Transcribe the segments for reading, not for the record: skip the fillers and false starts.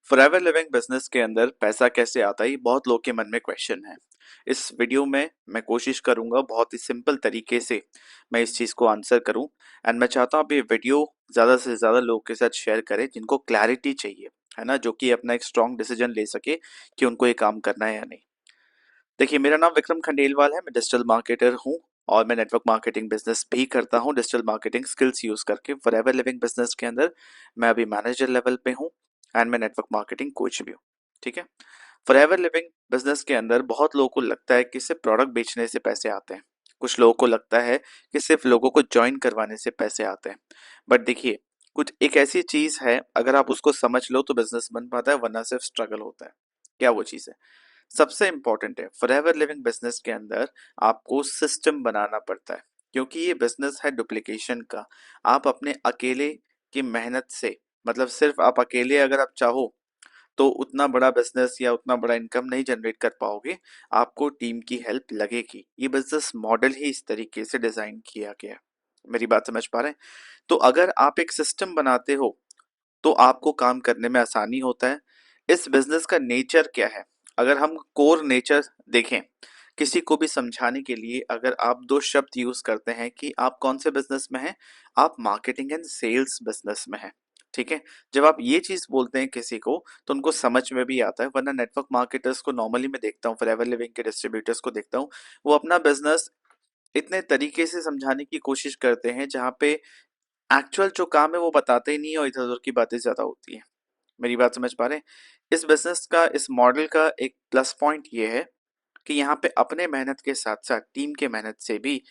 Forever living business के अंदर पैसा कैसे आता है, ये बहुत लोग के मन में क्वेश्चन है। इस वीडियो में मैं कोशिश करूंगा बहुत ही सिंपल तरीके से मैं इस चीज़ को आंसर करूं। एंड मैं चाहता हूं आप ये वीडियो ज़्यादा से ज़्यादा लोगों के साथ शेयर करें जिनको क्लैरिटी चाहिए, है ना, जो कि अपना एक स्ट्रॉन्ग डिसीजन ले सके कि उनको ये काम करना है या नहीं। देखिए, मेरा नाम विक्रम खंडेलवाल है, मैं डिजिटल मार्केटर हूँ और मैं नेटवर्क मार्केटिंग बिजनेस भी करता हूँ डिजिटल मार्केटिंग स्किल्स यूज करके। फॉरएवर लिविंग बिजनेस के अंदर मैं अभी मैनेजर लेवल पे हूँ एंड मैं नेटवर्क मार्केटिंग कोच भी हूँ। ठीक है। फॉरएवर लिविंग बिजनेस के अंदर बहुत लोगों को लगता है कि सिर्फ प्रोडक्ट बेचने से पैसे आते हैं। कुछ लोगों को लगता है कि सिर्फ लोगों को ज्वाइन करवाने से पैसे आते हैं। बट देखिए, कुछ एक ऐसी चीज है, अगर आप उसको समझ लो तो बिजनेस बन पाता है, वरना सिर्फ स्ट्रगल होता है। क्या वो चीज है? सबसे इंपॉर्टेंट है फॉरएवर लिविंग बिजनेस के अंदर आपको सिस्टम बनाना पड़ता है, क्योंकि ये बिजनेस है डुप्लीकेशन का। आप अपने अकेले की मेहनत से, मतलब सिर्फ आप अकेले अगर आप चाहो तो उतना बड़ा बिजनेस या उतना बड़ा इनकम नहीं जनरेट कर पाओगे। आपको टीम की हेल्प लगेगी। ये बिजनेस मॉडल ही इस तरीके से डिजाइन किया गया है। मेरी बात समझ पा रहे हैं? तो अगर आप एक सिस्टम बनाते हो तो आपको काम करने में आसानी होता है। इस बिजनेस का नेचर क्या है? अगर हम कोर नेचर देखें, किसी को भी समझाने के लिए अगर आप दो शब्द यूज करते हैं कि आप कौन से बिजनेस में हैं, आप मार्केटिंग एंड सेल्स बिजनेस में हैं। ठीक है। जब आप ये चीज बोलते हैं किसी को तो उनको समझ में भी आता है, वरना नेटवर्क मार्केटर्स को नॉर्मली मैं देखता हूँ, फॉरएवर लिविंग के डिस्ट्रीब्यूटर्स को देखता हूँ, वो अपना बिजनेस इतने तरीके से समझाने की कोशिश करते हैं जहाँ पे एक्चुअल जो काम है वो बताते ही नहीं है और इधर उधर की बातें ज्यादा होती है। मेरी बात समझ पा रहे हैं? इस बिजनेस का, इस मॉडल का एक प्लस पॉइंट ये है कि यहाँ पे अपने मेहनत के साथ साथ टीम के मेहनत से भी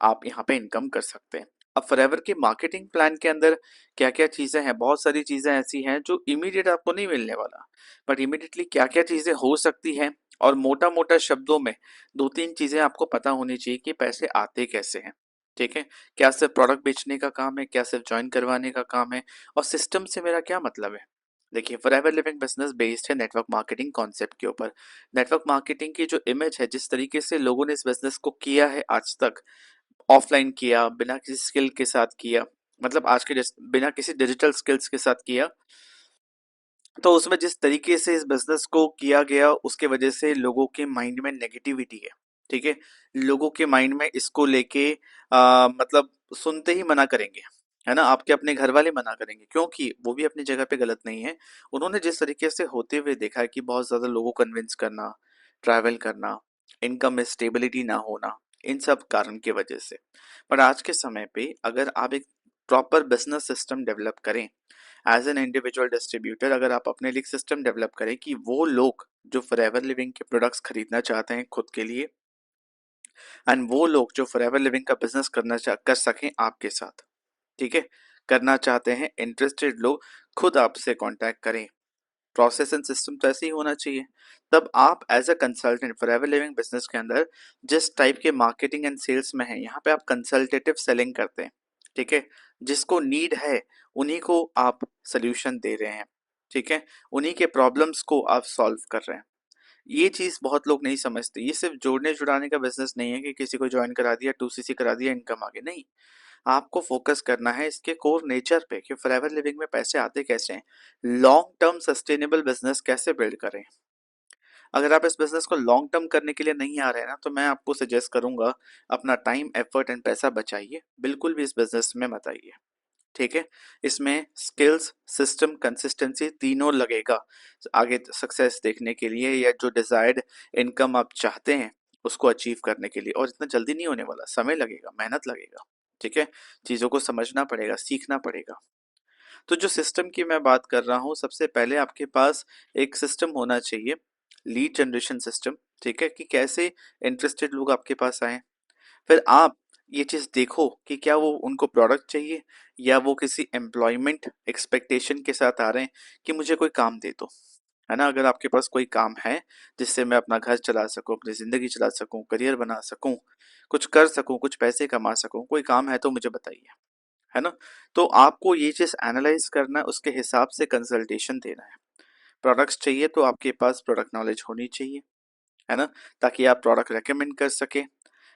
आप यहाँ पे इनकम कर सकते हैं। अब फॉरएवर के मार्केटिंग प्लान के अंदर क्या क्या चीजें हैं? बहुत सारी चीजें ऐसी हैं जो इमीडिएट आपको नहीं मिलने वाला, बट इमीडिएटली क्या क्या चीजें हो सकती हैं, और मोटा मोटा शब्दों में दो तीन चीजें आपको पता होनी चाहिए कि पैसे आते कैसे हैं। ठीक है। क्या सिर्फ प्रोडक्ट बेचने का काम है, क्या सिर्फ ज्वाइन करवाने का काम है, और सिस्टम से मेरा क्या मतलब है? देखिए, फॉरएवर लिविंग बिजनेस बेस्ड है नेटवर्क मार्केटिंग कॉन्सेप्ट के ऊपर। नेटवर्क मार्केटिंग की जो इमेज है, जिस तरीके से लोगों ने इस बिजनेस को किया है आज तक, ऑफलाइन किया, बिना किसी स्किल के साथ किया, मतलब आज के बिना किसी डिजिटल स्किल्स के साथ किया, तो उसमें जिस तरीके से इस बिजनेस को किया गया उसके वजह से लोगों के माइंड में नेगेटिविटी है। ठीक है। लोगों के माइंड में इसको लेके मतलब सुनते ही मना करेंगे, है ना। आपके अपने घर वाले मना करेंगे, क्योंकि वो भी अपनी जगह पे गलत नहीं है। उन्होंने जिस तरीके से होते हुए देखा है कि बहुत ज्यादा लोगों को कन्विंस करना, ट्रैवल करना, इनकम में स्टेबिलिटी ना होना, इन सब कारण की वजह से। पर आज के समय पे अगर आप एक प्रॉपर बिजनेस सिस्टम डेवलप करें, एज एन इंडिविजुअल डिस्ट्रीब्यूटर, अगर आप अपने लिए सिस्टम डेवलप करें कि वो लोग जो फॉरएवर लिविंग के प्रोडक्ट्स खरीदना चाहते हैं खुद के लिए, एंड वो लोग जो फॉरएवर लिविंग का बिजनेस कर सकें आपके साथ। ठीक है। करना चाहते हैं इंटरेस्टेड लोग खुद आपसे कांटेक्ट करें। प्रोसेस एंड सिस्टम तो ऐसे ही होना चाहिए। तब आप as a consultant forever living business के अंदर जिस टाइप के मार्केटिंग एंड सेल्स में है, यहाँ पे आप कंसल्टेटिव सेलिंग करते हैं। ठीक है। जिसको नीड है उन्हीं को आप सोल्यूशन दे रहे हैं। ठीक है। उन्हीं के प्रॉब्लम्स को आप सॉल्व कर रहे हैं। ये चीज बहुत लोग नहीं समझते। ये सिर्फ जोड़ने जुड़ाने का बिजनेस नहीं है कि किसी को ज्वाइन करा दिया, 2cc करा दिया, इनकम आ गई। नहीं, आपको फोकस करना है इसके कोर नेचर पे कि फॉरएवर लिविंग में पैसे आते कैसे हैं, लॉन्ग टर्म सस्टेनेबल बिजनेस कैसे बिल्ड करें। अगर आप इस बिजनेस को लॉन्ग टर्म करने के लिए नहीं आ रहे हैं ना, तो मैं आपको सजेस्ट करूंगा अपना टाइम, एफर्ट एंड पैसा बचाइए, बिल्कुल भी इस बिजनेस में मत आइए। ठीक है। इसमें स्किल्स, सिस्टम, कंसिस्टेंसी तीनों लगेगा आगे सक्सेस देखने के लिए, या जो डिजायर्ड इनकम आप चाहते हैं उसको अचीव करने के लिए। और इतना जल्दी नहीं होने वाला, समय लगेगा, मेहनत लगेगा। ठीक है। चीजों को समझना पड़ेगा, सीखना पड़ेगा। तो जो सिस्टम की मैं बात कर रहा हूँ, सबसे पहले आपके पास एक सिस्टम होना चाहिए, लीड जनरेशन सिस्टम। ठीक है, कि कैसे इंटरेस्टेड लोग आपके पास आए। फिर आप ये चीज देखो कि क्या वो उनको प्रोडक्ट चाहिए, या वो किसी एम्प्लॉयमेंट एक्सपेक्टेशन के साथ आ रहे हैं कि मुझे कोई काम दे दो, है ना। अगर आपके पास कोई काम है जिससे मैं अपना घर चला सकूं, अपनी जिंदगी चला सकूं, करियर बना सकूं, कुछ कर सकूं, कुछ पैसे कमा सकूं, कोई काम है तो मुझे बताइए, है ना। तो आपको ये चीज एनालाइज करना है, उसके हिसाब से कंसल्टेशन देना है। प्रोडक्ट्स चाहिए तो आपके पास प्रोडक्ट नॉलेज होनी चाहिए, है ना, ताकि आप प्रोडक्ट रेकमेंड कर सके।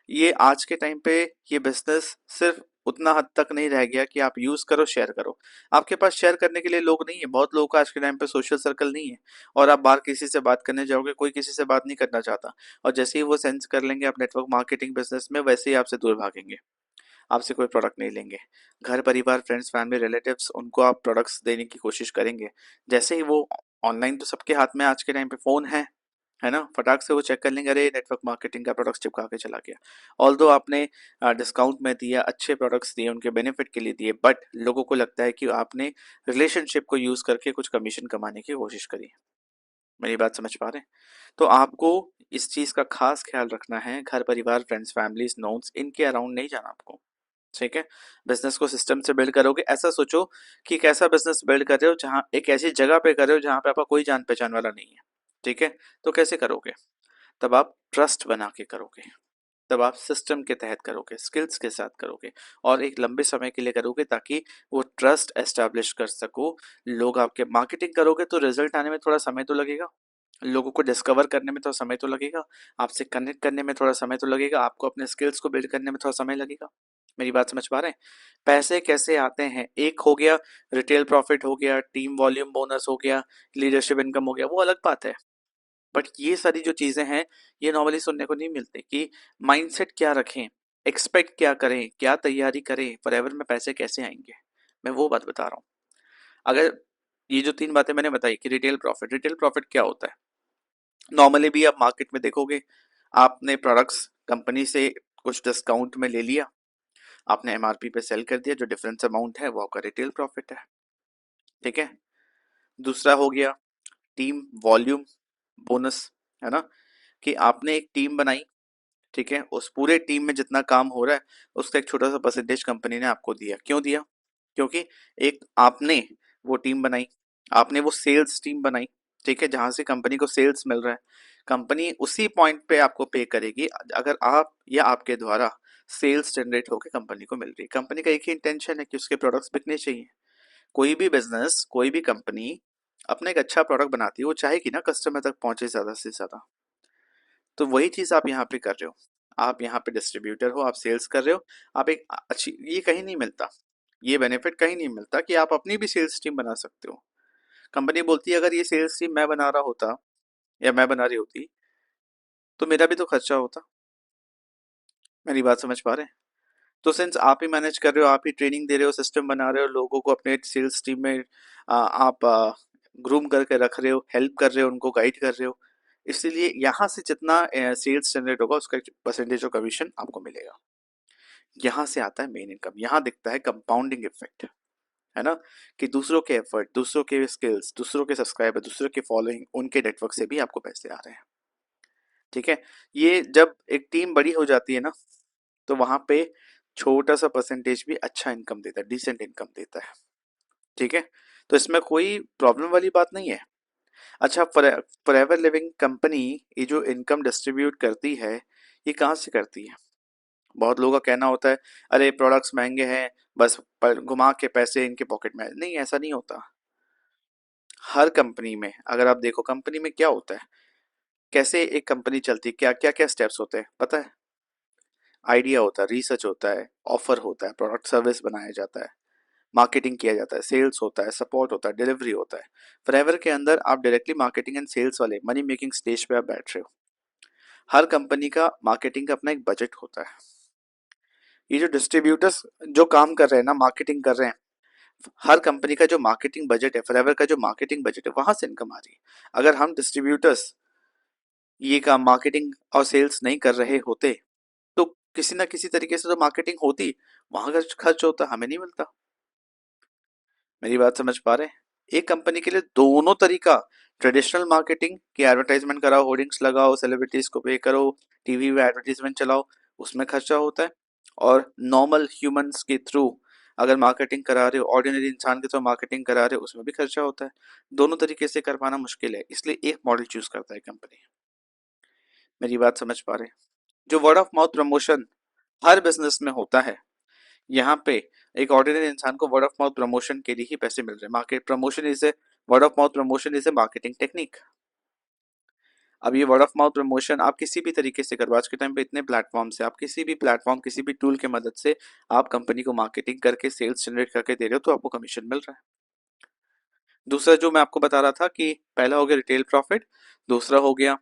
ये आज के टाइम पे ये बिजनेस सिर्फ उतना हद तक नहीं रह गया कि आप यूज करो, शेयर करो। आपके पास शेयर करने के लिए लोग नहीं है, बहुत लोगों का आज के टाइम पे सोशल सर्कल नहीं है। और आप बाहर किसी से बात करने जाओगे, कोई किसी से बात नहीं करना चाहता। और जैसे ही वो सेंस कर लेंगे आप नेटवर्क मार्केटिंग बिजनेस में, वैसे ही आपसे दूर भागेंगे, आपसे कोई प्रोडक्ट नहीं लेंगे। घर परिवार, फ्रेंड्स, फैमिली, रिलेटिव्स, उनको आप प्रोडक्ट्स देने की कोशिश करेंगे। जैसे ही वो ऑनलाइन, तो सबके हाथ में आज के टाइम पे फोन है ना, फटाक से वो चेक कर लेंगे, अरे नेटवर्क मार्केटिंग का प्रोडक्ट चिपका के चला गया। ऑल्दो आपने डिस्काउंट में दिया, अच्छे प्रोडक्ट्स दिए, उनके बेनिफिट के लिए दिए, बट लोगों को लगता है कि आपने रिलेशनशिप को यूज करके कुछ कमीशन कमाने की कोशिश करी। मेरी बात समझ पा रहे हैं? तो आपको इस चीज का खास ख्याल रखना है। घर परिवार, फ्रेंड्स, फैमिलीज, नोन्स, इनके अराउंड नहीं जाना आपको। ठीक है? बिजनेस को सिस्टम से बिल्ड करोगे, ऐसा सोचो कि एक ऐसा बिजनेस बिल्ड कर रहे हो जहां, एक ऐसी जगह पे कर रहे हो जहां पे आपका कोई जान पहचान वाला नहीं है। ठीक है? तो कैसे करोगे? तब आप ट्रस्ट बना के करोगे, तब आप सिस्टम के तहत करोगे, स्किल्स के साथ करोगे, और एक लंबे समय के लिए करोगे, ताकि वो ट्रस्ट एस्टेब्लिश कर सको। लोग आपके, मार्केटिंग करोगे तो रिजल्ट आने में थोड़ा समय तो लगेगा, लोगों को डिस्कवर करने में थोड़ा समय तो लगेगा, आपसे कनेक्ट करने में थोड़ा समय तो लगेगा, आपको अपने स्किल्स को बिल्ड करने में थोड़ा समय लगेगा। मेरी बात समझ पा रहे हैं? पैसे कैसे आते हैं? एक हो गया रिटेल प्रॉफिट, हो गया टीम वॉल्यूम बोनस, हो गया लीडरशिप इनकम, हो गया, वो अलग बात है। बट ये सारी जो चीजें हैं, ये नॉर्मली सुनने को नहीं मिलती कि माइंडसेट क्या रखें, एक्सपेक्ट क्या करें, क्या तैयारी करें, फॉरएवर में पैसे कैसे आएंगे। मैं वो बात बता रहा हूँ। अगर ये जो 3 बातें मैंने बताई कि रिटेल प्रॉफिट क्या होता है, नॉर्मली भी आप मार्केट में देखोगे, आपने प्रोडक्ट्स कंपनी से कुछ डिस्काउंट में ले लिया, आपने एमआरपी पे सेल कर दिया, जो डिफरेंस अमाउंट है वो आपका रिटेल प्रॉफिट है। ठीक है? दूसरा हो गया टीम वॉल्यूम बोनस, है ना, कि आपने एक टीम बनाई, ठीक है, उस पूरे टीम में जितना काम हो रहा है उसका एक छोटा सा परसेंटेज कंपनी ने आपको दिया। क्यों दिया? क्योंकि एक आपने वो टीम बनाई, आपने वो सेल्स टीम बनाई, ठीक है, जहां से कंपनी को सेल्स मिल रहा है। कंपनी उसी पॉइंट पे आपको पे करेगी अगर आप या आपके द्वारा सेल्स जनरेट होकर कंपनी को मिल रही है। कंपनी का एक ही इंटेंशन है कि उसके प्रोडक्ट्स बिकने चाहिए। कोई भी बिजनेस, कोई भी कंपनी अपना एक अच्छा प्रोडक्ट बनाती है, वो चाहेगी ना कस्टमर तक पहुंचे ज्यादा से ज्यादा। तो वही चीज आप यहाँ पे कर रहे हो। आप यहाँ पे डिस्ट्रीब्यूटर हो, आप सेल्स कर रहे हो। आप एक अच्छी, ये कहीं नहीं मिलता, ये बेनिफिट कहीं नहीं मिलता कि आप अपनी भी सेल्स टीम बना सकते हो। कंपनी बोलती है अगर ये सेल्स टीम मैं बना रहा होता या मैं बना रही होती तो मेरा भी तो खर्चा होता। मेरी बात समझ पा रहे हैं? तो सिंस आप ही मैनेज कर रहे हो, आप ही ट्रेनिंग दे रहे हो, सिस्टम बना रहे हो, लोगों को अपने सेल्स टीम में आप ग्रूम करके रख रहे हो, हेल्प कर रहे हो, उनको गाइड कर रहे हो, इसलिए यहाँ से जितना सेल्स जनरेट होगा उसका परसेंटेज ऑफ कमीशन आपको मिलेगा। यहाँ से आता है मेन इनकम, यहाँ दिखता है कंपाउंडिंग इफेक्ट, है ना, कि दूसरों के एफर्ट, दूसरों के स्किल्स, दूसरों के सब्सक्राइबर, दूसरों के फॉलोइंग, उनके नेटवर्क से भी आपको पैसे आ रहे हैं। ठीक है? ये जब एक टीम बड़ी हो जाती है ना, तो वहां पे छोटा सा परसेंटेज भी अच्छा इनकम देता है, डिसेंट इनकम देता है। ठीक है? तो इसमें कोई प्रॉब्लम वाली बात नहीं है। अच्छा, फॉरएवर लिविंग कंपनी ये जो इनकम डिस्ट्रीब्यूट करती है, ये कहाँ से करती है? बहुत लोगों का कहना होता है अरे प्रोडक्ट्स महंगे हैं, बस घुमा के पैसे इनके पॉकेट में। नहीं, ऐसा नहीं होता। हर कंपनी में अगर आप देखो, कंपनी में क्या होता है, कैसे एक कंपनी चलती है, क्या क्या क्या स्टेप्स होते हैं पता है? आइडिया होता है, रिसर्च होता है, ऑफर होता है, प्रोडक्ट सर्विस बनाया जाता है, मार्केटिंग किया जाता है, सेल्स होता है, सपोर्ट होता है, डिलीवरी होता है। फॉरएवर के अंदर आप डायरेक्टली मार्केटिंग एंड सेल्स वाले मनी मेकिंग स्टेज पे आप बैठ रहे हो। हर कंपनी का मार्केटिंग का अपना एक बजट होता है। ये जो डिस्ट्रीब्यूटर्स जो काम कर रहे हैं ना, मार्केटिंग कर रहे हैं, हर कंपनी का जो मार्केटिंग बजट है, फॉरएवर का जो मार्केटिंग बजट है, वहां से इनकम आ रही है। अगर हम डिस्ट्रीब्यूटर्स ये काम मार्केटिंग और सेल्स नहीं कर रहे होते, तो किसी ना किसी तरीके से तो मार्केटिंग होती, वहां खर्च खर्च होता, हमें नहीं मिलता। मेरी बात समझ पा रहे हैं? एक कंपनी के लिए दोनों तरीका, ट्रेडिशनल मार्केटिंग की एडवर्टाइजमेंट कराओ, होर्डिंग्स लगाओ, सेलिब्रिटीज को पे करो, टीवी में एडवर्टाइजमेंट चलाओ, उसमें खर्चा होता है। और नॉर्मल ह्यूमंस के थ्रू अगर मार्केटिंग करा रहे हो, ऑर्डिनरी इंसान के थ्रू मार्केटिंग करा रहे हो, उसमें भी खर्चा होता है। दोनों तरीके से कर पाना मुश्किल है, इसलिए एक मॉडल चूज करता है कंपनी। मेरी बात समझ पा रहे हैं? जो word of mouth promotion her business में होता है, यहाँ पे एक ऑर्डिनरी इंसान को वर्ड ऑफ माउथ प्रमोशन के लिए ही पैसे मिल रहे हैं। Market promotion is a word of mouth promotion is a marketing technique. अब ये वर्ड ऑफ माउथ प्रमोशन आप किसी भी तरीके से करो, आज के टाइम पे इतने प्लेटफॉर्म्स है, आप किसी भी प्लेटफॉर्म किसी भी टूल के मदद से आप कंपनी को मार्केटिंग करके सेल्स जनरेट करके दे रहे हो तो आपको कमीशन मिल रहा है। दूसरा जो मैं आपको बता रहा था कि पहला हो गया रिटेल प्रॉफिट, दूसरा हो गया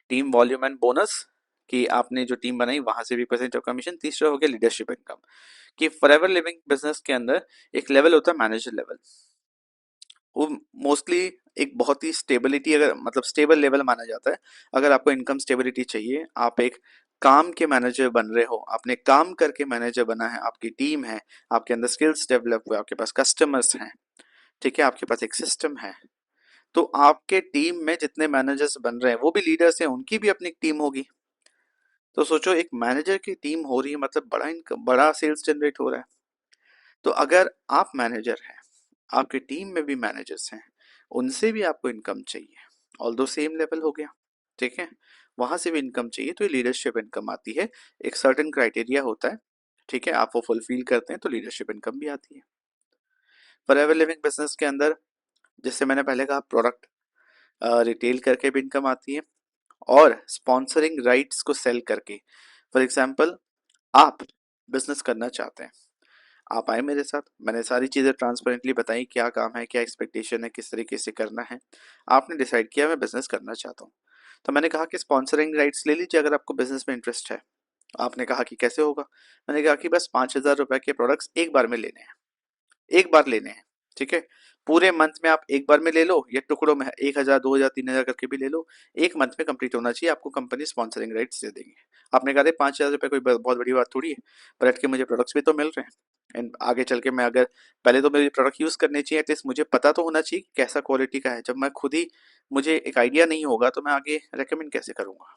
टीम वॉल्यूम एंड बोनस कि आपने जो टीम बनाई वहां से भी परसेंट ऑफ कमीशन, तीसरा हो गया लीडरशिप इनकम कि फॉरएवर लिविंग बिजनेस के अंदर एक लेवल होता है मैनेजर लेवल, वो मोस्टली एक बहुत ही स्टेबिलिटी अगर मतलब स्टेबल लेवल माना जाता है। अगर आपको इनकम स्टेबिलिटी चाहिए, आप एक काम के मैनेजर बन रहे हो, आपने काम करके मैनेजर बना है, आपकी टीम है, आपके अंदर स्किल्स डेवलप हुए, आपके पास कस्टमर्स हैं, ठीक है, आपके पास एक सिस्टम है, तो आपके टीम में जितने मैनेजर्स बन रहे हैं वो भी लीडर्स हैं, उनकी भी अपनी टीम होगी। तो सोचो एक मैनेजर की टीम हो रही है मतलब बड़ा इनकम बड़ा सेल्स जनरेट हो रहा है। तो अगर आप मैनेजर हैं, आपकी टीम में भी मैनेजर्स हैं, उनसे भी आपको इनकम चाहिए, ऑल दो सेम लेवल हो गया, ठीक है, वहां से भी इनकम चाहिए तो ये लीडरशिप इनकम आती है। एक सर्टेन क्राइटेरिया होता है, ठीक है, आप वो फुलफिल करते हैं तो लीडरशिप इनकम भी आती है। फॉरएवर लिविंग बिजनेस के अंदर जैसे मैंने पहले कहा प्रोडक्ट रिटेल करके भी इनकम आती है और स्पॉन्सरिंग राइट्स को सेल करके। फॉर एग्जाम्पल आप बिजनेस करना चाहते हैं, आप आए मेरे साथ, मैंने सारी चीज़ें ट्रांसपेरेंटली बताई, क्या काम है, क्या एक्सपेक्टेशन है, किस तरीके से करना है, आपने डिसाइड किया मैं बिजनेस करना चाहता हूँ। तो मैंने कहा कि स्पॉन्सरिंग राइट्स ले लीजिए अगर आपको बिजनेस में इंटरेस्ट है। आपने कहा कि कैसे होगा, मैंने कहा कि बस 5,000 रुपए के प्रोडक्ट्स एक बार में लेने हैं, एक बार लेने हैं, ठीक है, पूरे मंथ में आप एक बार में ले लो या टुकड़ों में 1,000 2,000 3,000 करके भी ले लो, एक मंथ में कंप्लीट होना चाहिए, आपको कंपनी स्पॉन्सरिंग राइट्स दे देंगे। आपने कहा 5,000 रुपये कोई बहुत बड़ी बात थोड़ी है, बट के मुझे प्रोडक्ट्स भी तो मिल रहे हैं एंड आगे चल के मैं अगर पहले तो मेरी प्रोडक्ट यूज करने चाहिए, एटलीस्ट मुझे पता तो होना चाहिए कि कैसा क्वालिटी का है। जब मैं खुद ही मुझे एक आइडिया नहीं होगा तो मैं आगे रेकमेंड कैसे करूंगा।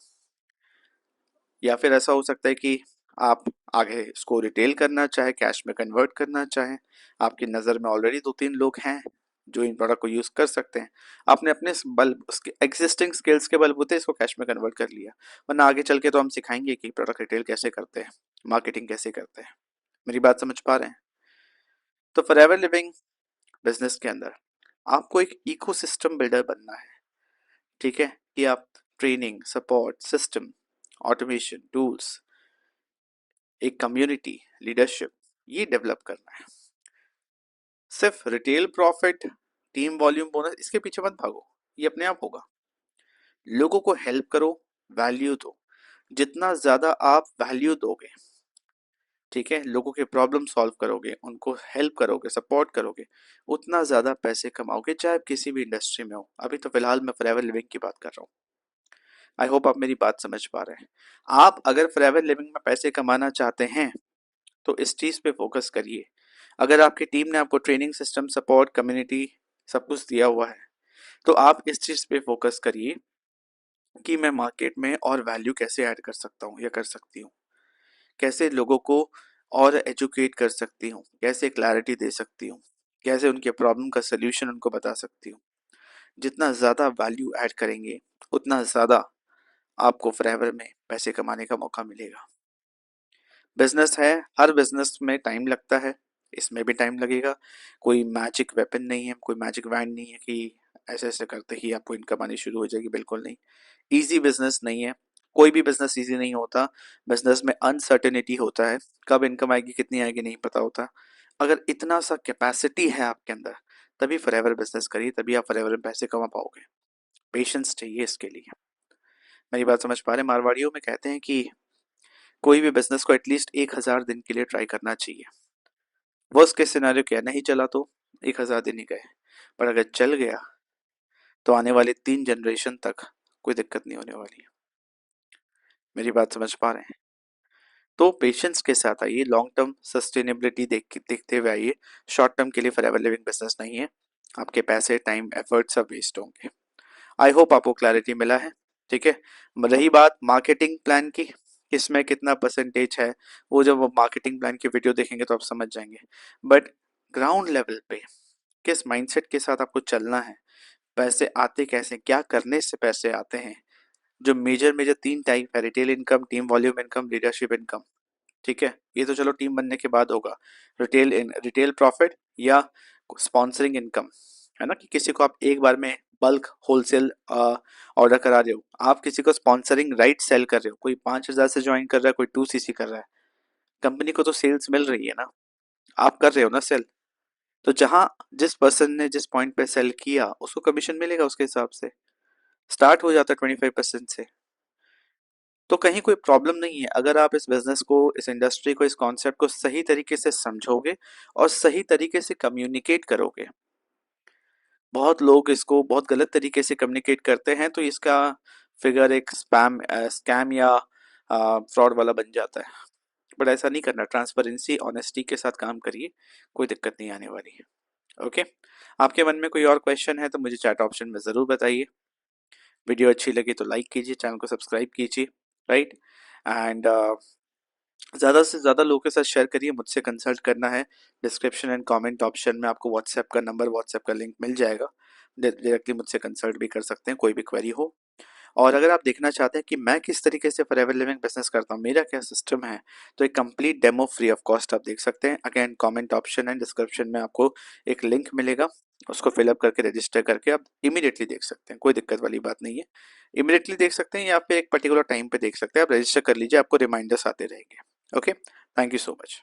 या फिर ऐसा हो सकता है कि आप आगे इसको रिटेल करना चाहे, कैश में कन्वर्ट करना चाहें, आपकी नज़र में ऑलरेडी 2-3 लोग हैं जो इन प्रोडक्ट को यूज़ कर सकते हैं, आपने अपने बल उसके एग्जिस्टिंग स्किल्स के बलबूते इसको कैश में कन्वर्ट कर लिया, वरना आगे चल के तो हम सिखाएंगे कि प्रोडक्ट रिटेल कैसे करते हैं, मार्केटिंग कैसे करते हैं। मेरी बात समझ पा रहे हैं? तो फॉरएवर लिविंग बिजनेस के अंदर आपको एक इकोसिस्टम बिल्डर बनना है, ठीक है, कि आप training, support system, automation tools, एक कम्युनिटी, लीडरशिप, ये डेवलप करना है। सिर्फ retail profit, team volume bonus इसके पीछे मत भागो, ये अपने आप होगा। लोगों को हेल्प करो, वैल्यू दो, जितना ज्यादा आप वैल्यू दोगे, ठीक है, लोगों के प्रॉब्लम सॉल्व करोगे, उनको हेल्प करोगे, सपोर्ट करोगे, उतना ज्यादा पैसे कमाओगे, चाहे आप किसी भी इंडस्ट्री में हो। अभी तो फिलहाल मैं फॉरएवर लिविंग की बात कर रहा हूँ। आई होप आप मेरी बात समझ पा रहे हैं। आप अगर फॉरएवर लिविंग में पैसे कमाना चाहते हैं तो इस चीज पे फोकस करिए। अगर आपकी टीम ने आपको ट्रेनिंग सिस्टम, सपोर्ट, कम्युनिटी सब कुछ दिया हुआ है तो आप इस चीज पे फोकस करिए कि मैं मार्केट में और वैल्यू कैसे ऐड कर सकता हूँ या कर सकती हूँ, कैसे लोगों को और एजुकेट कर सकती हूँ, कैसे क्लैरिटी दे सकती हूँ, कैसे उनके प्रॉब्लम का सोल्यूशन उनको बता सकती हूँ। जितना ज़्यादा वैल्यू ऐड करेंगे उतना ज़्यादा आपको फॉरएवर में पैसे कमाने का मौका मिलेगा। बिजनेस है, हर बिजनेस में टाइम लगता है, इसमें भी टाइम लगेगा। कोई मैजिक वेपन नहीं है, कोई मैजिक वैंड नहीं है कि ऐसे ऐसे करते ही आपको इनकम आनी शुरू हो जाएगी, बिल्कुल नहीं। इजी बिजनेस नहीं है, कोई भी बिजनेस इजी नहीं होता। बिजनेस में अनसर्टेनिटी होता है, कब इनकम आएगी कितनी आएगी नहीं पता होता। अगर इतना सा कैपेसिटी है आपके अंदर तभी फॉरएवर बिजनेस करिए, तभी आप फॉरएवर में पैसे कमा पाओगे। पेशेंस चाहिए इसके लिए। मेरी बात समझ पा रहे हैं? मारवाड़ियों में कहते हैं कि कोई भी बिजनेस को एटलीस्ट 1,000 दिन के लिए ट्राई करना चाहिए। वर्स्ट केस सिनेरियो क्या, नहीं चला तो 1,000 दिन ही गए, पर अगर चल गया तो आने वाले 3 जनरेशन तक कोई दिक्कत नहीं होने वाली है। मेरी बात समझ पा रहे हैं? तो पेशेंस के साथ आइए, लॉन्ग टर्म सस्टेनेबिलिटी देखते हुए आइए। शॉर्ट टर्म के लिए फॉरएवर लिविंग बिजनेस नहीं है, आपके पैसे, टाइम, एफर्ट सब वेस्ट होंगे। आई होप आपको क्लैरिटी मिला है, ठीक है। रही बात मार्केटिंग प्लान की, इसमें कितना परसेंटेज है, वो जब मार्केटिंग प्लान की वीडियो देखेंगे तो आप समझ जाएंगे। बट ग्राउंड लेवल पे किस माइंडसेट के साथ आपको चलना है, पैसे आते कैसे, क्या करने से पैसे आते हैं, जो मेजर मेजर 3 टाइप है, retail income, team volume income, leadership income, ठीक है, ये तो चलो टीम बनने के बाद होगा। रिटेल प्रॉफिट या स्पॉन्सरिंग इनकम, है ना, कि किसी को आप एक बार में बल्क होलसेल ऑर्डर करा रहे हो, आप किसी को स्पॉन्सरिंग राइट सेल कर रहे हो, कोई 5,000 से ज्वाइन कर रहा है, कोई 2 cc कर रहा है, कंपनी को तो सेल्स मिल रही है ना, आप कर रहे हो ना सेल। तो जहां जिस पर्सन ने जिस पॉइंट पे सेल किया उसको कमीशन मिलेगा उसके हिसाब से, स्टार्ट हो जाता है 25% से। तो कहीं कोई प्रॉब्लम नहीं है अगर आप इस बिजनेस को, इस इंडस्ट्री को, इस कॉन्सेप्ट को सही तरीके से समझोगे और सही तरीके से कम्युनिकेट करोगे। बहुत लोग इसको बहुत गलत तरीके से कम्युनिकेट करते हैं तो इसका फिगर एक स्कैम या फ्रॉड वाला बन जाता है। बट ऐसा नहीं करना, ट्रांसपेरेंसी ऑनेस्टी के साथ काम करिए, कोई दिक्कत नहीं आने वाली है। ओके, आपके मन में कोई और क्वेश्चन है तो मुझे चैट ऑप्शन में ज़रूर बताइए। वीडियो अच्छी लगी तो लाइक कीजिए, चैनल को सब्सक्राइब कीजिए, राइट। एंड ज़्यादा से ज़्यादा लोगों के साथ शेयर करिए। मुझसे कंसल्ट करना है, डिस्क्रिप्शन एंड कमेंट ऑप्शन में आपको व्हाट्सएप का नंबर, व्हाट्सएप का लिंक मिल जाएगा। डायरेक्टली मुझसे कंसल्ट भी कर सकते हैं, कोई भी क्वेरी हो। और अगर आप देखना चाहते हैं कि मैं किस तरीके से फॉरएवर लिविंग बिजनेस करता हूँ, मेरा क्या सिस्टम है, तो एक complete demo free of cost आप देख सकते हैं। Again comment option and description में आपको एक लिंक मिलेगा, उसको फिलअप करके रजिस्टर करके आप इमीडिएटली देख सकते हैं, कोई दिक्कत वाली बात नहीं है। इमीडिएटली देख सकते हैं या फिर एक पर्टिकुलर टाइम पे देख सकते हैं, आप रजिस्टर कर लीजिए, आपको रिमाइंडर्स आते रहेंगे। Okay, thank you so much.